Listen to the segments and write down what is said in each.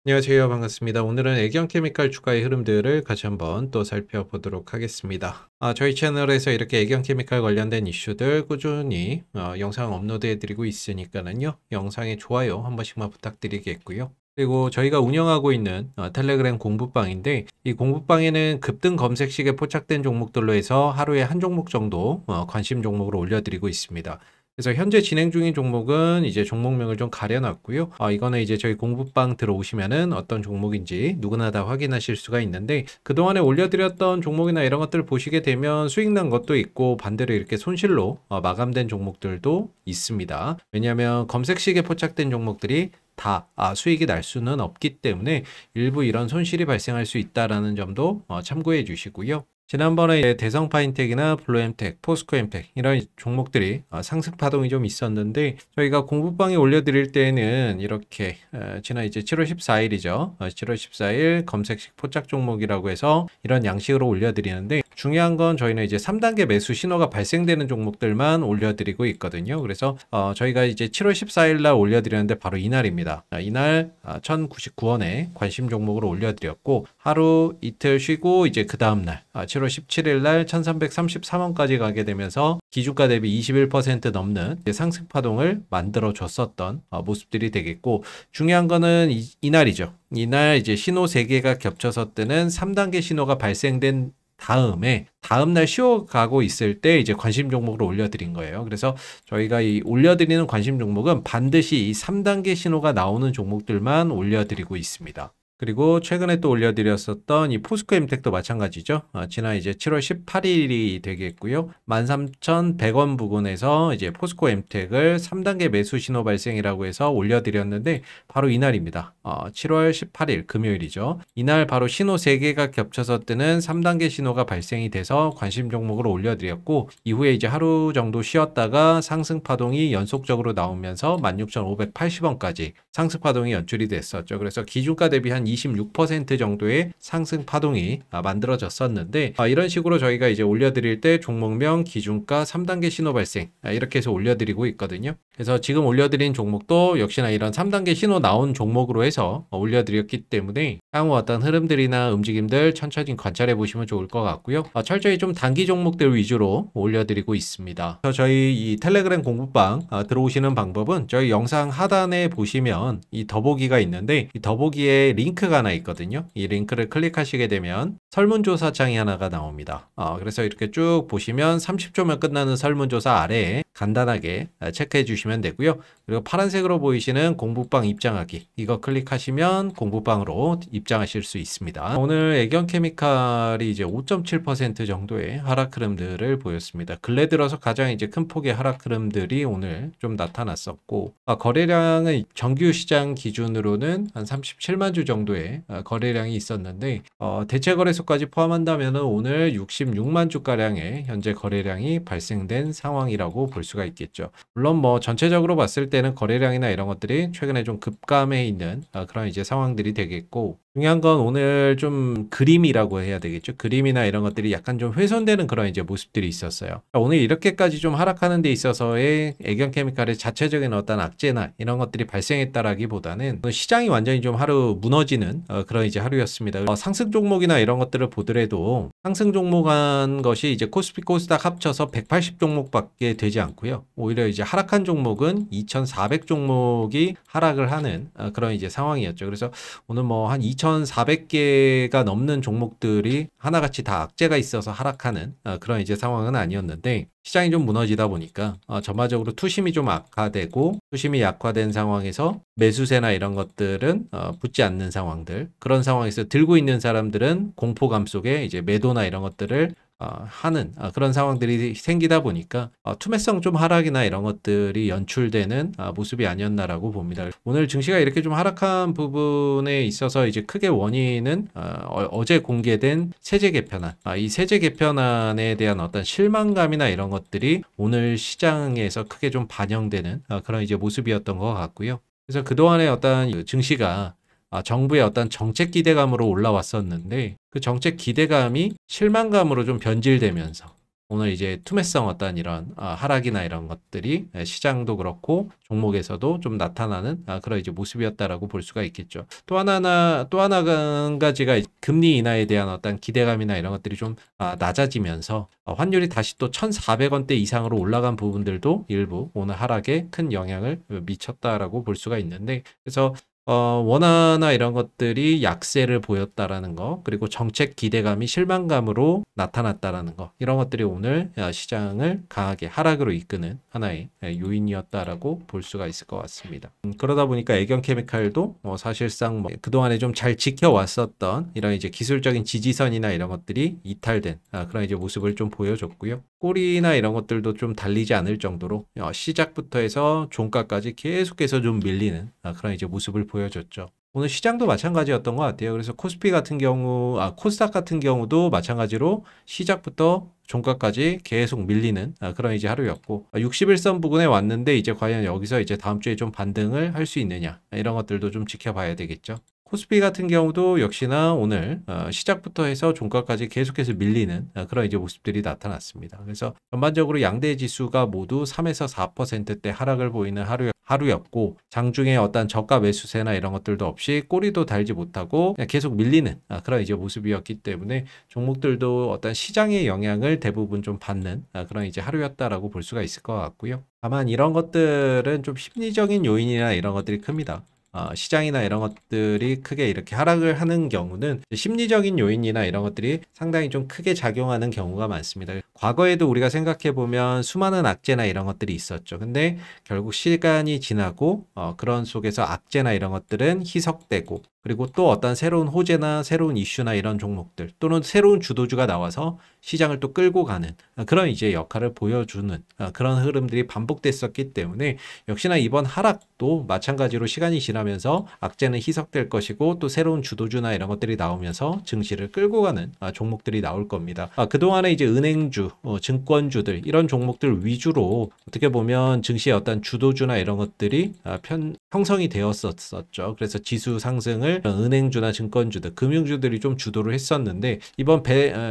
안녕하세요. 반갑습니다. 오늘은 애경 케미칼 주가의 흐름들을 같이 한번 또 살펴보도록 하겠습니다. 저희 채널에서 이렇게 애경 케미칼 관련된 이슈들 꾸준히 영상 업로드해 드리고 있으니까는요. 영상에 좋아요 한 번씩만 부탁드리겠고요. 그리고 저희가 운영하고 있는 텔레그램 공부방인데, 이 공부방에는 급등 검색식에 포착된 종목들로 해서 하루에 한 종목 정도 관심 종목으로 올려드리고 있습니다. 그래서 현재 진행 중인 종목은 이제 종목명을 좀 가려놨고요. 이거는 이제 저희 공부방 들어오시면은 어떤 종목인지 누구나 다 확인하실 수가 있는데, 그동안에 올려드렸던 종목이나 이런 것들 보시게 되면 수익 난 것도 있고 반대로 이렇게 손실로 마감된 종목들도 있습니다. 왜냐하면 검색식에 포착된 종목들이 다 수익이 날 수는 없기 때문에 일부 이런 손실이 발생할 수 있다라는 점도 참고해 주시고요. 지난번에 대성 파인텍이나 블루엠텍, 포스코엠텍 이런 종목들이 상승 파동이 좀 있었는데, 저희가 공부방에 올려드릴 때는 이렇게 지난 이제 7월 14일이죠. 7월 14일 검색식 포착 종목이라고 해서 이런 양식으로 올려드리는데, 중요한 건 저희는 이제 3단계 매수 신호가 발생되는 종목들만 올려드리고 있거든요. 그래서 저희가 이제 7월 14일 날 올려드렸는데 바로 이날입니다. 이날 1099원에 관심 종목으로 올려드렸고, 하루 이틀 쉬고 이제 그 다음날 7월 17일 날 1333원까지 가게 되면서 기준가 대비 21% 넘는 상승 파동을 만들어 줬었던 모습들이 되겠고, 중요한 거는 이날이죠. 이날 이제 신호 3개가 겹쳐서 뜨는 3단계 신호가 발생된 다음날 쉬어가고 있을 때 이제 관심 종목으로 올려드린 거예요. 그래서 저희가 이 올려드리는 관심 종목은 반드시 이 3단계 신호가 나오는 종목들만 올려드리고 있습니다. 그리고 최근에 또 올려드렸었던 이 포스코엠텍도 마찬가지죠. 지난 이제 7월 18일이 되겠고요. 13,100원 부근에서 이제 포스코엠텍을 3단계 매수 신호 발생이라고 해서 올려드렸는데 바로 이날입니다. 7월 18일 금요일이죠. 이날 바로 신호 3개가 겹쳐서 뜨는 3단계 신호가 발생이 돼서 관심 종목으로 올려드렸고, 이후에 이제 하루 정도 쉬었다가 상승 파동이 연속적으로 나오면서 16,580원까지 상승 파동이 연출이 됐었죠. 그래서 기준가 대비 한 26% 정도의 상승 파동이 만들어졌었는데, 이런 식으로 저희가 이제 올려드릴 때 종목명, 기준가, 3단계 신호 발생 이렇게 해서 올려드리고 있거든요. 그래서 지금 올려드린 종목도 역시나 이런 3단계 신호 나온 종목으로 해서 올려드렸기 때문에 향후 어떤 흐름들이나 움직임들 천천히 관찰해 보시면 좋을 것 같고요. 철저히 좀 단기 종목들 위주로 올려드리고 있습니다. 그래서 저희 이 텔레그램 공부방 들어오시는 방법은 저희 영상 하단에 보시면 이 더보기가 있는데, 이 더보기에 링크가 하나 있거든요. 이 링크를 클릭하시게 되면 설문조사 창이 하나가 나옵니다. 그래서 이렇게 쭉 보시면 30초면 끝나는 설문조사 아래에 간단하게 체크해 주시면 되고요. 그리고 파란색으로 보이시는 공부방 입장하기, 이거 클릭하시면 공부방으로 입장하실 수 있습니다. 오늘 애경케미칼이 이제 5.7% 정도의 하락 흐름들을 보였습니다. 근래 들어서 가장 이제 큰 폭의 하락 흐름들이 오늘 좀 나타났었고, 거래량은 정규 시장 기준으로는 한 37만 주 정도의 거래량이 있었는데, 대체 거래소까지 포함한다면 오늘 66만 주가량의 현재 거래량이 발생된 상황이라고 볼 수가 있겠죠. 물론 뭐 전체적으로 봤을 때는 거래량이나 이런 것들이 최근에 좀 급감해 있는 그런 이제 상황들이 되겠고, 중요한 건 오늘 좀 그림이라고 해야 되겠죠. 그림이나 이런 것들이 약간 좀 훼손되는 그런 이제 모습들이 있었어요. 오늘 이렇게까지 좀 하락하는 데 있어서의 애경케미칼의 자체적인 어떤 악재나 이런 것들이 발생했다라기보다는 시장이 완전히 좀 하루 무너지는 그런 이제 하루였습니다. 상승 종목이나 이런 것들을 보더라도 상승 종목한 것이 이제 코스피 코스닥 합쳐서 180 종목밖에 되지 않고요. 오히려 이제 하락한 종목은 2,400 종목이 하락을 하는 그런 이제 상황이었죠. 그래서 오늘 뭐 한 2,400개가 넘는 종목들이 하나같이 다 악재가 있어서 하락하는 그런 이제 상황은 아니었는데, 시장이 좀 무너지다 보니까 전반적으로 투심이 좀 악화되고, 투심이 약화된 상황에서 매수세나 이런 것들은 붙지 않는 상황들, 그런 상황에서 들고 있는 사람들은 공포감 속에 이제 매도나 이런 것들을 하는 그런 상황들이 생기다 보니까 투매성 좀 하락이나 이런 것들이 연출되는 모습이 아니었나라고 봅니다. 오늘 증시가 이렇게 좀 하락한 부분에 있어서 이제 크게 원인은 어제 공개된 세제 개편안, 이 세제 개편안에 대한 어떤 실망감이나 이런 것들이 오늘 시장에서 크게 좀 반영되는 그런 이제 모습이었던 것 같고요. 그래서 그동안의 어떤 증시가 정부의 어떤 정책 기대감으로 올라왔었는데, 그 정책 기대감이 실망감으로 좀 변질되면서 오늘 이제 투매성 어떤 이런 하락이나 이런 것들이 시장도 그렇고 종목에서도 좀 나타나는 그런 이제 모습이었다라고 볼 수가 있겠죠. 또 한 가지가 금리 인하에 대한 어떤 기대감이나 이런 것들이 좀 낮아지면서 환율이 다시 또 1,400원대 이상으로 올라간 부분들도 일부 오늘 하락에 큰 영향을 미쳤다라고 볼 수가 있는데, 그래서 원화나 이런 것들이 약세를 보였다라는 거, 그리고 정책 기대감이 실망감으로 나타났다라는 거, 이런 것들이 오늘 시장을 강하게 하락으로 이끄는 하나의 요인이었다라고 볼 수가 있을 것 같습니다. 그러다 보니까 애경케미칼도 사실상 그동안에 좀 잘 지켜왔었던 이런 이제 기술적인 지지선이나 이런 것들이 이탈된 그런 이제 모습을 좀 보여줬고요. 꼬리나 이런 것들도 좀 달리지 않을 정도로 시작부터 해서 종가까지 계속해서 좀 밀리는 그런 이제 모습을 보여줬죠. 오늘 시장도 마찬가지였던 것 같아요. 그래서 코스피 같은 경우, 코스닥 같은 경우도 마찬가지로 시작부터 종가까지 계속 밀리는 그런 이제 하루였고, 61선 부근에 왔는데 이제 과연 여기서 이제 다음 주에 좀 반등을 할 수 있느냐, 이런 것들도 좀 지켜봐야 되겠죠. 코스피 같은 경우도 역시나 오늘 시작부터 해서 종가까지 계속해서 밀리는 그런 이제 모습들이 나타났습니다. 그래서 전반적으로 양대 지수가 모두 3에서 4%대 하락을 보이는 하루였고, 장중에 어떤 저가 매수세나 이런 것들도 없이 꼬리도 달지 못하고 그냥 계속 밀리는 그런 이제 모습이었기 때문에 종목들도 어떤 시장의 영향을 대부분 좀 받는 그런 이제 하루였다라고 볼 수가 있을 것 같고요. 다만 이런 것들은 좀 심리적인 요인이나 이런 것들이 큽니다. 시장이나 이런 것들이 크게 이렇게 하락을 하는 경우는 심리적인 요인이나 이런 것들이 상당히 좀 크게 작용하는 경우가 많습니다. 과거에도 우리가 생각해 보면 수많은 악재나 이런 것들이 있었죠. 근데 결국 시간이 지나고 그런 속에서 악재나 이런 것들은 희석되고, 그리고 또 어떤 새로운 호재나 새로운 이슈나 이런 종목들 또는 새로운 주도주가 나와서 시장을 또 끌고 가는 그런 이제 역할을 보여주는 그런 흐름들이 반복됐었기 때문에, 역시나 이번 하락도 마찬가지로 시간이 지나면서 악재는 희석될 것이고 또 새로운 주도주나 이런 것들이 나오면서 증시를 끌고 가는 종목들이 나올 겁니다. 그동안에 이제 은행주, 증권주들 이런 종목들 위주로 어떻게 보면 증시의 어떤 주도주나 이런 것들이 형성이 되었었죠. 그래서 지수 상승을 은행주나 증권주들, 금융주들이 좀 주도를 했었는데, 이번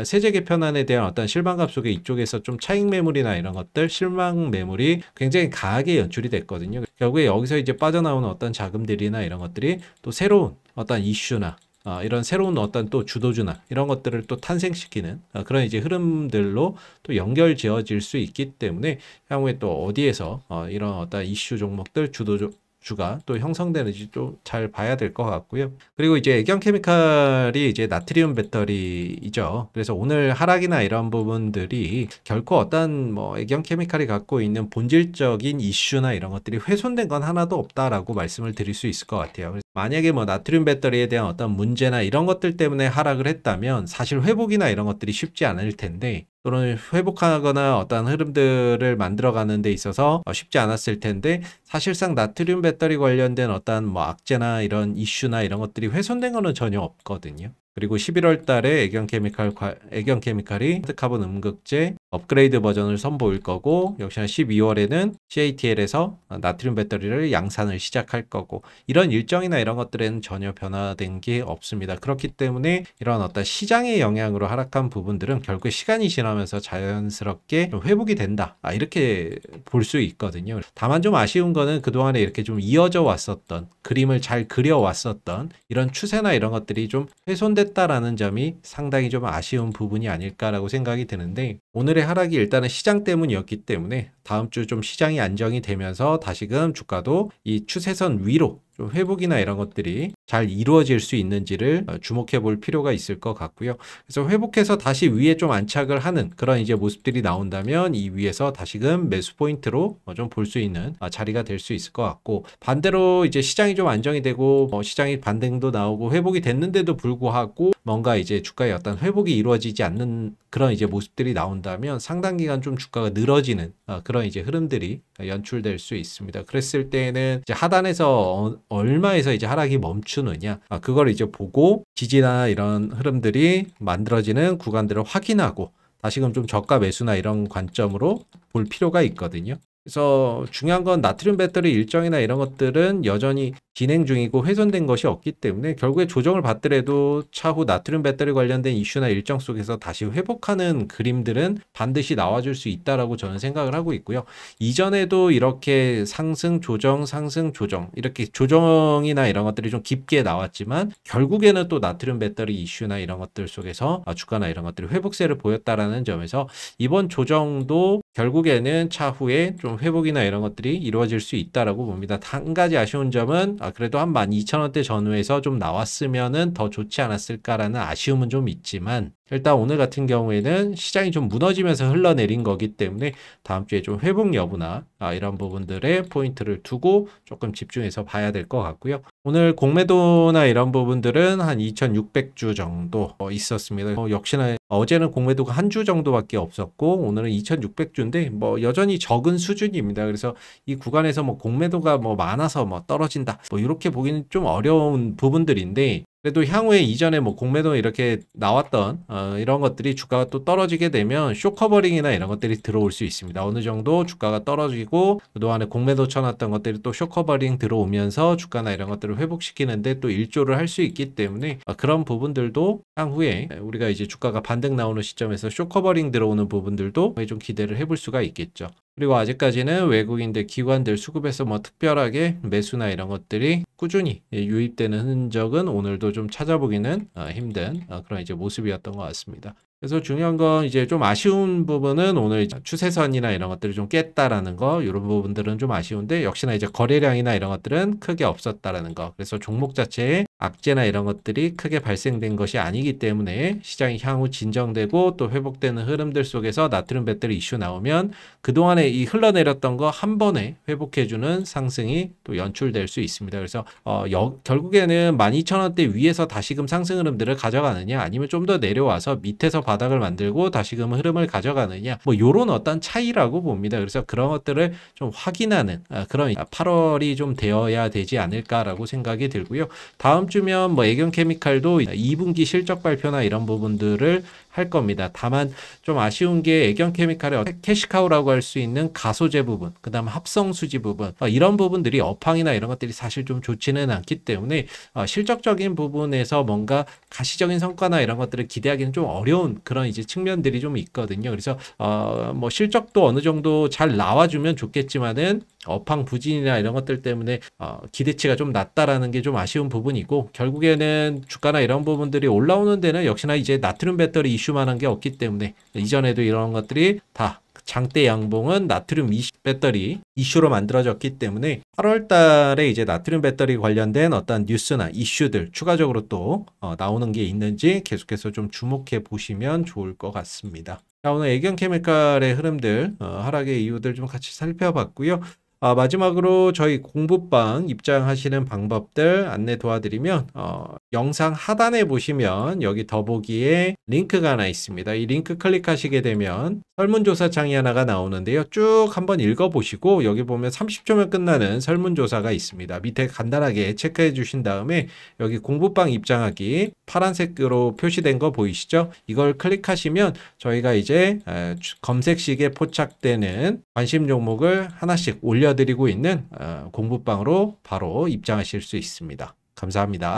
세제 개편안에 대한 어떤 실망감 속에 이쪽에서 좀 차익 매물이나 이런 것들, 실망 매물이 굉장히 강하게 연출이 됐거든요. 결국에 여기서 이제 빠져나오는 어떤 자금들이나 이런 것들이 또 새로운 어떤 이슈나 이런 새로운 어떤 또 주도주나 이런 것들을 또 탄생시키는 그런 이제 흐름들로 또 연결지어질 수 있기 때문에 향후에 또 어디에서 이런 어떤 이슈 종목들, 주가 또 형성되는지 좀 잘 봐야 될 것 같고요. 그리고 이제 애경케미칼이 이제 나트륨 배터리이죠. 그래서 오늘 하락이나 이런 부분들이 결코 어떤 애경케미칼이 갖고 있는 본질적인 이슈나 이런 것들이 훼손된 건 하나도 없다라고 말씀을 드릴 수 있을 것 같아요. 만약에 나트륨 배터리에 대한 어떤 문제나 이런 것들 때문에 하락을 했다면 사실 회복이나 이런 것들이 쉽지 않을 텐데, 또는 회복하거나 어떤 흐름들을 만들어가는 데 있어서 쉽지 않았을 텐데, 사실상 나트륨 배터리 관련된 어떤 악재나 이런 이슈나 이런 것들이 훼손된 거는 전혀 없거든요. 그리고 11월 달에 애경케미칼이 카본 음극재 업그레이드 버전을 선보일 거고, 역시나 12월에는 CATL에서 나트륨 배터리를 양산을 시작할 거고, 이런 일정이나 이런 것들에는 전혀 변화된 게 없습니다. 그렇기 때문에 이런 어떤 시장의 영향으로 하락한 부분들은 결국 시간이 지나면서 자연스럽게 좀 회복이 된다, 이렇게 볼 수 있거든요. 다만 좀 아쉬운 거는 그동안에 이렇게 좀 이어져 왔었던, 그림을 잘 그려왔었던 이런 추세나 이런 것들이 좀 훼손됐다라는 점이 상당히 좀 아쉬운 부분이 아닐까라고 생각이 드는데, 오늘의 하락이 일단은 시장 때문이었기 때문에 다음 주 좀 시장이 안정이 되면서 다시금 주가도 이 추세선 위로 좀 회복이나 이런 것들이 잘 이루어질 수 있는지를 주목해 볼 필요가 있을 것 같고요. 그래서 회복해서 다시 위에 좀 안착을 하는 그런 이제 모습들이 나온다면 이 위에서 다시금 매수 포인트로 좀 볼 수 있는 자리가 될 수 있을 것 같고, 반대로 이제 시장이 좀 안정이 되고 시장이 반등도 나오고 회복이 됐는데도 불구하고 뭔가 이제 주가의 어떤 회복이 이루어지지 않는 그런 이제 모습들이 나온다면 상당 기간 좀 주가가 늘어지는 그런 이제 흐름들이 연출될 수 있습니다. 그랬을 때는 이제 하단에서 얼마에서 이제 하락이 멈추느냐, 그걸 이제 보고 지지나 이런 흐름들이 만들어지는 구간들을 확인하고 다시금 좀 저가 매수나 이런 관점으로 볼 필요가 있거든요. 그래서 중요한 건 나트륨 배터리 일정이나 이런 것들은 여전히 진행 중이고 훼손된 것이 없기 때문에 결국에 조정을 받더라도 차후 나트륨 배터리 관련된 이슈나 일정 속에서 다시 회복하는 그림들은 반드시 나와줄 수 있다라고 저는 생각을 하고 있고요. 이전에도 이렇게 상승 조정 상승 조정 이렇게 조정이나 이런 것들이 좀 깊게 나왔지만 결국에는 또 나트륨 배터리 이슈나 이런 것들 속에서 주가나 이런 것들이 회복세를 보였다라는 점에서 이번 조정도 결국에는 차후에 좀 회복이나 이런 것들이 이루어질 수 있다라고 봅니다. 한 가지 아쉬운 점은 그래도 한 12,000원대 전후에서 좀 나왔으면은 더 좋지 않았을까라는 아쉬움은 좀 있지만 일단 오늘 같은 경우에는 시장이 좀 무너지면서 흘러내린 거기 때문에 다음 주에 좀 회복 여부나 이런 부분들에 포인트를 두고 조금 집중해서 봐야 될 것 같고요. 오늘 공매도나 이런 부분들은 한 2,600주 정도 있었습니다. 역시나 어제는 공매도가 한 주 정도밖에 없었고 오늘은 2,600주인데 뭐 여전히 적은 수준입니다. 그래서 이 구간에서 뭐 공매도가 뭐 많아서 뭐 떨어진다 뭐 이렇게 보기는 좀 어려운 부분들인데 그래도 향후에 이전에 뭐 공매도 이렇게 나왔던 이런 것들이 주가가 또 떨어지게 되면 쇼커버링이나 이런 것들이 들어올 수 있습니다. 어느 정도 주가가 떨어지고 그동안에 공매도 쳐놨던 것들이 또 쇼커버링 들어오면서 주가나 이런 것들을 회복시키는데 또 일조를 할 수 있기 때문에 그런 부분들도 향후에 우리가 이제 주가가 반등 나오는 시점에서 쇼커버링 들어오는 부분들도 좀 기대를 해볼 수가 있겠죠. 그리고 아직까지는 외국인들, 기관들 수급에서 뭐 특별하게 매수나 이런 것들이 꾸준히 유입되는 흔적은 오늘도 좀 찾아보기는 힘든 그런 이제 모습이었던 것 같습니다. 그래서 중요한 건 이제 좀 아쉬운 부분은 오늘 추세선이나 이런 것들을 좀 깼다라는 거, 이런 부분들은 좀 아쉬운데 역시나 이제 거래량이나 이런 것들은 크게 없었다라는 거. 그래서 종목 자체에 악재나 이런 것들이 크게 발생된 것이 아니기 때문에 시장이 향후 진정되고 또 회복되는 흐름들 속에서 나트륨 배터리 이슈 나오면 그동안에 이 흘러내렸던 거 한 번에 회복해주는 상승이 또 연출될 수 있습니다. 그래서 결국에는 12,000원대 위에서 다시금 상승 흐름들을 가져가느냐 아니면 좀 더 내려와서 밑에서 바닥을 만들고 다시금 흐름을 가져가느냐 뭐 요런 어떤 차이라고 봅니다. 그래서 그런 것들을 좀 확인하는 그런 8월이 좀 되어야 되지 않을까라고 생각이 들고요. 다음 주면 뭐 애경케미칼도 2분기 실적 발표나 이런 부분들을 할 겁니다. 다만 좀 아쉬운 게 애경케미칼의 캐시카우라고 할 수 있는 가소제 부분, 그 다음 합성수지 부분 이런 부분들이 업황이나 이런 것들이 사실 좀 좋지는 않기 때문에 실적적인 부분에서 뭔가 가시적인 성과나 이런 것들을 기대하기는 좀 어려운 그런 이제 측면들이 좀 있거든요. 그래서 뭐 실적도 어느 정도 잘 나와주면 좋겠지만은 업황 부진이나 이런 것들 때문에 기대치가 좀 낮다라는 게 좀 아쉬운 부분이고 배터리고 결국에는 주가나 이런 부분들이 올라오는 데는 역시나 이제 나트륨 배터리 이슈만한 게 없기 때문에 이전에도 이런 것들이 다 장대 양봉은 나트륨 배터리 이슈로 만들어졌기 때문에 8월 달에 이제 나트륨 배터리 관련된 어떤 뉴스나 이슈들 추가적으로 또 나오는 게 있는지 계속해서 좀 주목해 보시면 좋을 것 같습니다. 자, 오늘 애경케미칼의 흐름들, 하락의 이유들 좀 같이 살펴봤고요. 마지막으로 저희 공부방 입장하시는 방법들 안내 도와드리면 영상 하단에 보시면 여기 더보기에 링크가 하나 있습니다. 이 링크 클릭하시게 되면 설문조사창이 하나가 나오는데요. 쭉 한번 읽어보시고 여기 보면 30초면 끝나는 설문조사가 있습니다. 밑에 간단하게 체크해 주신 다음에 여기 공부방 입장하기 파란색으로 표시된 거 보이시죠? 이걸 클릭하시면 저희가 이제 검색식에 포착되는 관심 종목을 하나씩 올려드리고 있는 공부방으로 바로 입장하실 수 있습니다. 감사합니다.